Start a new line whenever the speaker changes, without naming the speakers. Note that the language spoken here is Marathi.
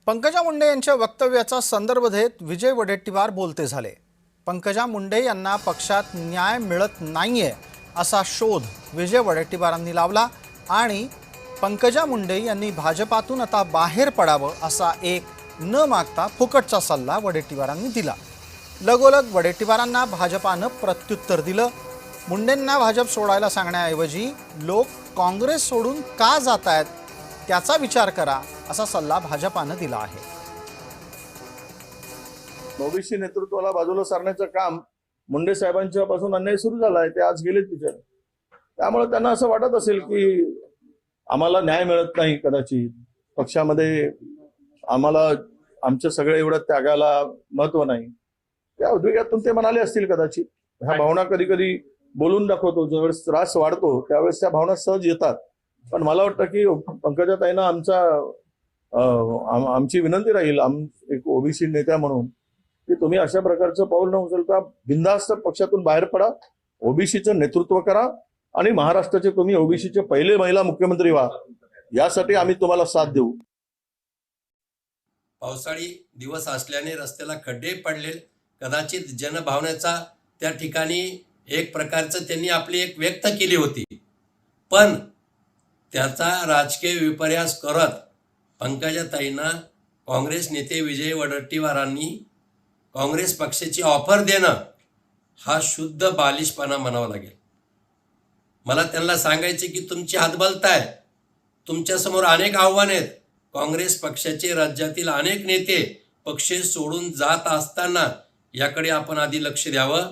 पंकजा मुंडे यांच्या वक्तव्याचा संदर्भ देत विजय वडेट्टीवार बोलते झाले। पंकजा मुंडे यांना पक्षात न्याय मिळत नाहीये असा शोध विजय वडेट्टीवारांनी लावला आणि पंकजा मुंडे यांनी भाजपातून आता बाहेर पडावं असा एक न मागता फुकटचा सल्ला वडेट्टीवारांनी दिला। लगोलग वडेट्टीवारांना भाजपानं प्रत्युत्तर दिलं। मुंडेंना भाजप सोडायला सांगण्याऐवजी लोक काँग्रेस सोडून का जात आहेत त्याचा विचार करा असा सल्ला भाजपानं दिला आहे।
ओबीसी नेतृत्वाला बाजूला सारण्याचं काम मुंडे साहेबांच्या पासून अन्याय सुरू झाला आहे। ते आज गेलेच विचार, त्यामुळे त्यांना असं वाटत असेल की आम्हाला न्याय मिळत नाही, कदाचित पक्षामध्ये आम्हाला आमच्या सगळ्या एवढ्या त्यागाला महत्व नाही, त्या उद्वेगातून ते म्हणाले असतील कदाचित। ह्या भावना कधी कधी बोलून दाखवतो, ज्यावेळेस त्रास वाढतो त्यावेळेस त्या भावना सहज येतात। पण मला वाटतं की पंकजाताईंना आमची विनंती राहील एक ओबीसी नेत्या म्हणून की तुम्ही अशा प्रकारचं पाऊल न उचलता बिनधास्त पक्षातून बाहेर पडा, ओबीसीचं नेतृत्व करा आणि महाराष्ट्राचे तुम्ही ओबीसीचे पहिले महिला मुख्यमंत्री व्हा, यासाठी आम्ही तुम्हाला साथ देऊ।
पावसाळी दिवस असल्याने रस्त्याला खड्डे पडले, कदाचित जनभावनेचा त्या ठिकाणी एक प्रकारचं त्यांनी आपली एक व्यक्त केली होती, पण त्याचा राजकीय विपर्यास करत पंकजाताईंना काँग्रेस नेते विजय वडेट्टीवारांनी काँग्रेस पक्षाची ऑफर देणं हा शुद्ध बालिशपणा म्हणावा लागेल। मला त्यांना सांगायचे की तुमची हातबलताय, तुमच्यासमोर अनेक आव्हाने आहेत। काँग्रेस पक्षाचे राज्यातील अनेक नेते पक्ष सोडून जात असताना याकडे आपण आधी लक्ष द्यावं।